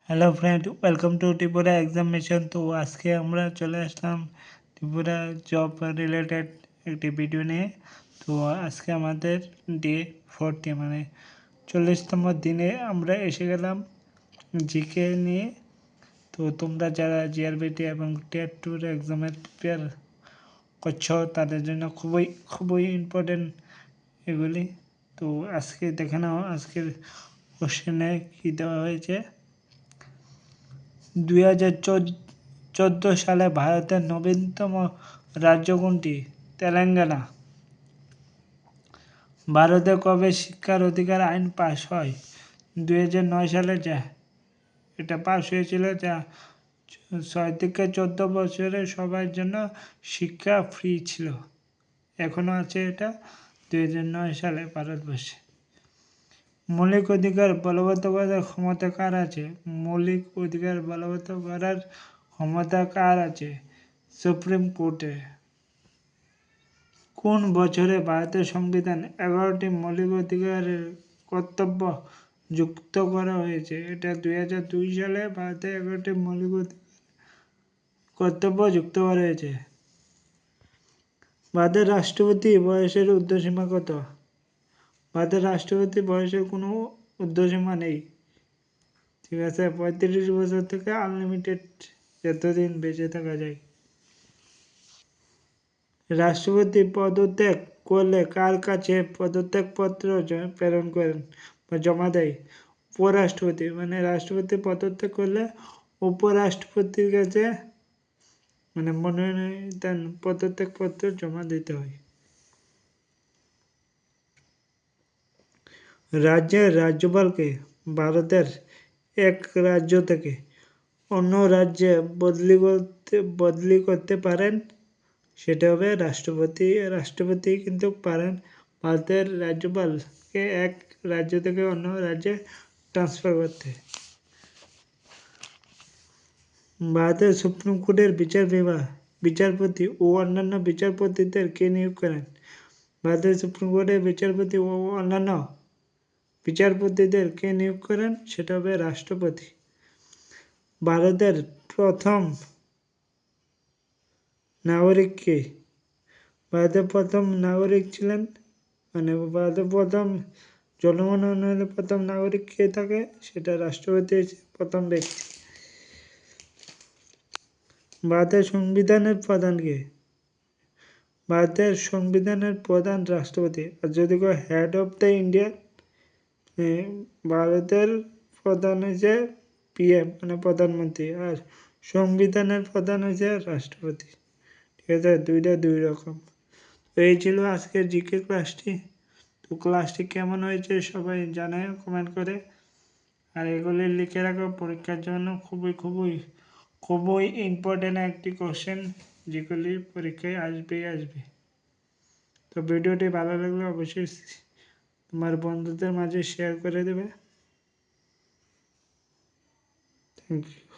Hello friend, welcome to Tripura examination. তো আজকে আমরা চলে আসলাম ত্রিপুরা জব রিলেটেড একটি ভিডিও নিয়ে। তো আজকে আমাদের ডে 40 মানে 40তম দিনে আমরা এসে গেলাম জিকে নিয়ে। তো তোমরা যারা জিআরবিটি এবং টিয়ার 2 এক্সামের প্রিপেয়ার করছো তাদের জন্য খুবই ইম্পর্টেন্ট এগুলি। তো আজকে দেখে নাও আজকের কোশ্চেনে কী দেওয়া হয়েছে। 2014 সালে ভারতের নবীনতম রাজ্য কোনটি? তেলেঙ্গানা। ভারতে কবে শিক্ষার অধিকার আইন পাস হয়? 2009 সালে এটা পাস হয়েছিল, যা 6 থেকে 14 বছরের সবার জন্য শিক্ষা ফ্রি ছিল। এখনও আছে এটা 2009 সালে ভারতবর্ষে। মৌলিক অধিকার বলবৎ করার ক্ষমতা কার আছে? মৌলিক অধিকার বলবৎ করার ক্ষমতা কার আছে? সুপ্রিম কোর্টে। কোন বছরে ভারতের সংবিধান 11টি মৌলিক অধিকারের কর্তব্য যুক্ত করা হয়েছে? এটা 2002 সালে ভারতে 11টি মৌলিক কর্তব্য যুক্ত করা হয়েছে। ভারতের রাষ্ট্রপতি বয়সের ঊর্ধ্বসীমা কত? ভারতের রাষ্ট্রপতি বয়সের কোনো ঊর্ধ্বসীমা নেই। ঠিক আছে, 35 বছর থেকে আনলিমিটেড যতদিন বেঁচে থাকা যায়। রাষ্ট্রপতি পদত্যাগ করলে কার কাছে পদত্যাগপত্র প্রেরণ করেন বা জমা দেয়? উপরাষ্ট্রপতি। মানে রাষ্ট্রপতি পদত্যাগ করলে উপরাষ্ট্রপতির কাছে মনোনয়ন পদত্যাগপত্র জমা দিতে হয়। রাজ্যের রাজ্যপালকে ভারতের এক রাজ্য থেকে অন্য রাজ্যে বদলি করতে পারেন, সেটা হবে রাষ্ট্রপতি। রাষ্ট্রপতি কিন্তু পারেন ভারতের রাজ্যপালকে এক রাজ্য থেকে অন্য রাজ্যে ট্রান্সফার করতে। ভারতের সুপ্রিম কোর্টের বিচারপতি ও অন্যান্য বিচারপতিদের কে নিয়োগ করেন? ভারতের সুপ্রিম কোর্টের বিচারপতি ও অন্যান্য বিচারপতিদের কে নিয়োগ করেন? সেটা হবে রাষ্ট্রপতি। ভারতের প্রথম নাগরিক কে? ভারতের প্রথম নাগরিক ছিলেন ভারতের প্রথম জনগণমনের প্রথম নাগরিক কে থাকে? সেটা রাষ্ট্রপতি প্রথম ব্যক্তি। ভারতের সংবিধানের প্রধান কে? ভারতের সংবিধানের প্রধান রাষ্ট্রপতি। আর যদি হেড অফ দ্য ইন্ডিয়া, ভারতের প্রধান হয়েছে পিএম প্রধানমন্ত্রী, আর সংবিধানের প্রধান হয়েছে রাষ্ট্রপতি। ঠিক আছে, দুইটা দুই রকম। তো এই ছিল আজকের জিকে ক্লাসটি। তো ক্লাসটি কেমন হয়েছে সবাই জানায় কমেন্ট করে, আর এগুলি লিখে রাখো পরীক্ষার জন্য। খুবই ইম্পর্টেন্ট একটি কোশ্চেন, যেগুলি পরীক্ষায় আসবে। তো ভিডিওটি ভালো লাগলে অবশ্যই তোমার বন্ধুদের মাঝে শেয়ার করে দেবে। Thank you.